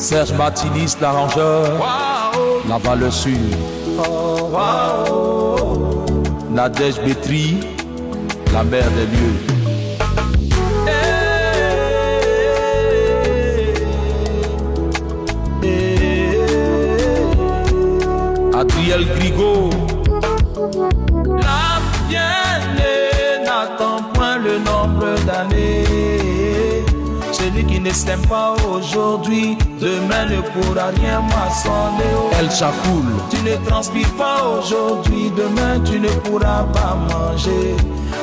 Serge Batilis, l'arrangeur. La valeur sûre. Nadège Bétri, la mère des lieux. Adriel Grigo. La bien-aimée n'attend point le nombre d'années. Celui qui ne sème pas aujourd'hui, demain ne pourra rien moissonner. El Chakoul. Tu ne transpires pas aujourd'hui, demain tu ne pourras pas manger.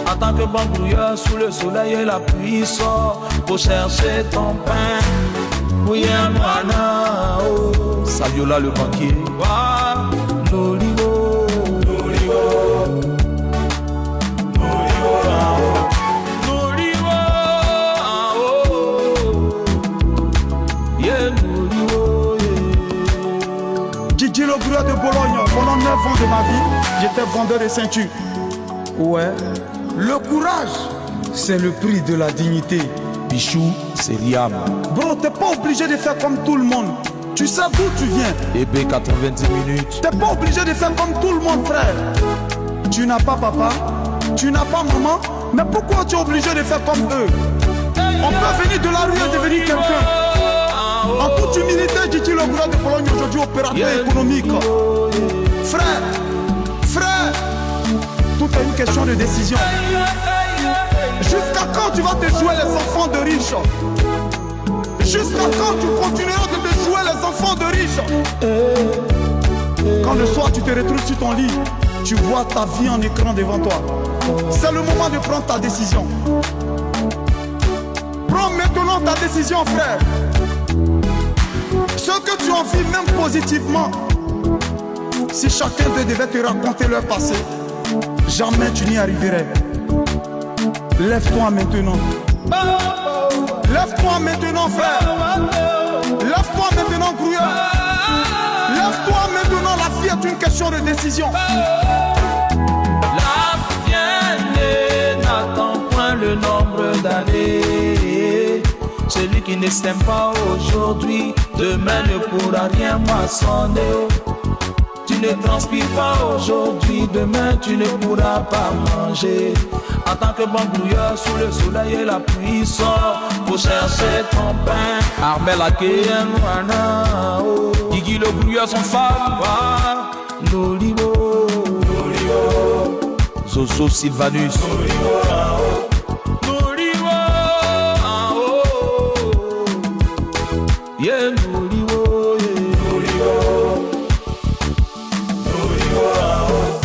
En tant que bon brouilleur sous le soleil et la pluie sort pour chercher ton pain. Saviola le banquier. Gigi le Grouilleur de Bologne, pendant 9 ans de ma vie, j'étais vendeur de ceintures. Ouais, le courage, c'est le prix de la dignité. Bichou, c'est Riam. Bro, t'es pas obligé de faire comme tout le monde. Tu sais d'où tu viens. EB 90 minutes. T'es pas obligé de faire comme tout le monde, frère. Tu n'as pas papa, tu n'as pas maman, mais pourquoi tu es obligé de faire comme eux? On peut venir de la rue et devenir quelqu'un. En toute humilité, Gigi le Grouilleur de Pologne, aujourd'hui opérateur économique. Frère, tout est une question de décision. Jusqu'à quand tu vas te jouer les enfants de riches? Jusqu'à quand tu continueras de te jouer les enfants de riches? Quand le soir tu te retrouves sur ton lit, tu vois ta vie en écran devant toi. C'est le moment de prendre ta décision. Prends maintenant ta décision, frère. Ce que tu en vis, même positivement, si chacun d'eux devait te raconter leur passé, jamais tu n'y arriverais. Lève-toi maintenant. Lève-toi maintenant, frère. Lève-toi maintenant, Grouilleur. Lève-toi maintenant, la vie est une question de décision. La bien-aimée n'attend point le nombre d'années. Celui qui ne sème pas aujourd'hui, demain ne pourra rien moissonner. Tu ne transpires pas aujourd'hui, demain tu ne pourras pas manger. En tant que bon brouilleur sous le soleil et la pluie sort pour chercher ton pain. Armel Ake. Guigui le Grouilleur, son femme. Zozo Sylvanus.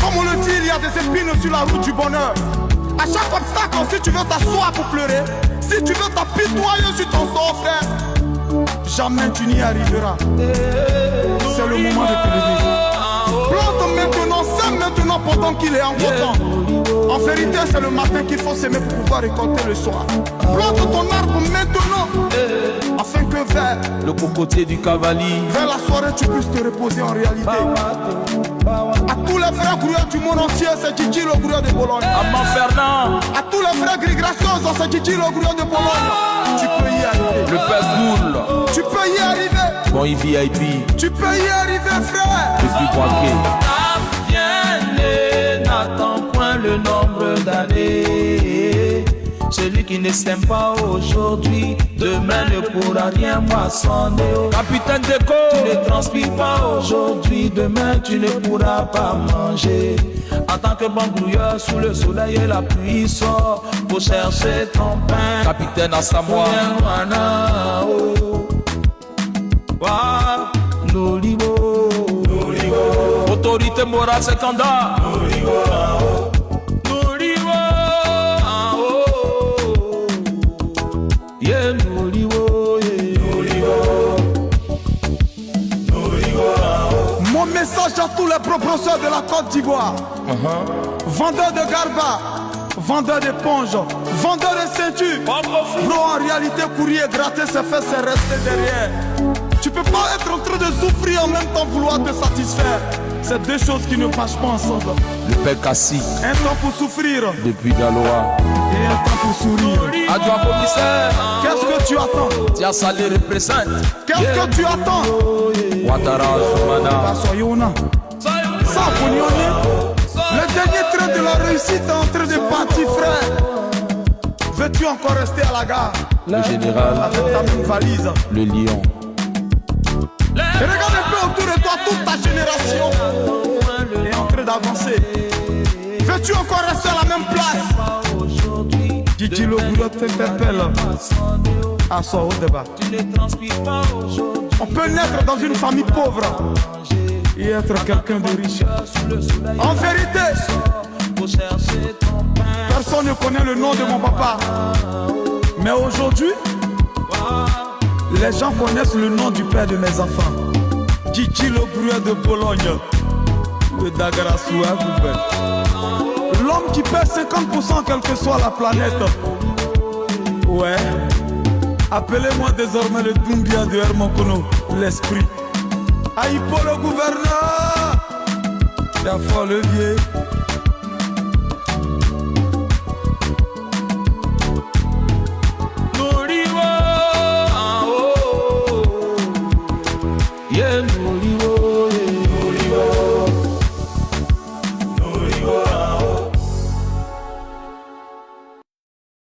Comme on le dit, il y a des épines sur la route du bonheur. À chaque obstacle, si tu veux t'asseoir pour pleurer, si tu veux t'apitoyer sur ton sort, frère, jamais tu n'y arriveras. C'est le moment de te lever. Plante maintenant, sème maintenant pendant qu'il est encore temps. En vérité, c'est le matin qu'il faut s'aimer pour pouvoir récolter le soir. Plante ton arbre maintenant, afin que vers le cocotier du cavalier, vers la soirée, tu puisses te reposer en réalité. À tous les frères grouilleurs du monde entier, c'est Gigi le Grouilleur de Bologne. Amand Fernand. À tous les frères Grigracios, c'est Gigi le Grouilleur de Bologne. Tu peux y arriver. Le père Goul. Tu peux y arriver. Bon VIP. Tu peux y arriver, frère. Depuis Boaké. La bien-aimée n'attend point le nombre d'années. Celui qui ne sème pas aujourd'hui, demain ne pourra rien moissonner. Capitaine Deco. Tu ne transpires pas aujourd'hui, demain tu ne pourras pas manger. En tant que bon brouilleur sous le soleil et la pluie sort pour chercher ton pain. Capitaine Asamoah. Autorité morale Sekanda. Mon message à tous les propriétaires de la Côte d'Ivoire. Vendeurs de garba, vendeurs d'éponges, vendeurs de ceintures. Bro, en réalité, courir et gratter, c'est faire, c'est rester derrière. Tu peux pas être en train de souffrir en même temps vouloir te satisfaire. C'est deux choses qui ne marchent pas ensemble. Le père Kassi. Un temps pour souffrir. Depuis Galois. Et un temps pour sourire. Adjoint commissaire, Qu'est-ce que tu attends? Tia Salé représente. Qu'est-ce que tu attends? Ouattara Soumana. Soyona. Sans Pognoni. Le dernier train de la réussite est en train de partir, frère. Veux-tu encore rester à la gare? Le général, Avec ta même valise. le lion. Et regarde un peu autour de toi, toute ta génération est en train d'avancer. Veux-tu encore rester à la même place? Didi le boulot t'interpelle. Assois au débat. On peut naître dans une famille pauvre et être quelqu'un de riche. En vérité, personne ne connaît le nom de mon papa. Mais aujourd'hui, les gens connaissent le nom du père de mes enfants. Didi le bruit de Bologne, de Dagarasou à Goubel. L'homme qui pèse 50% quelle que soit la planète. Ouais, appelez-moi désormais le Doumbia de Hermokono, l'esprit. Aïpo le gouverneur, c'est fort le vieux.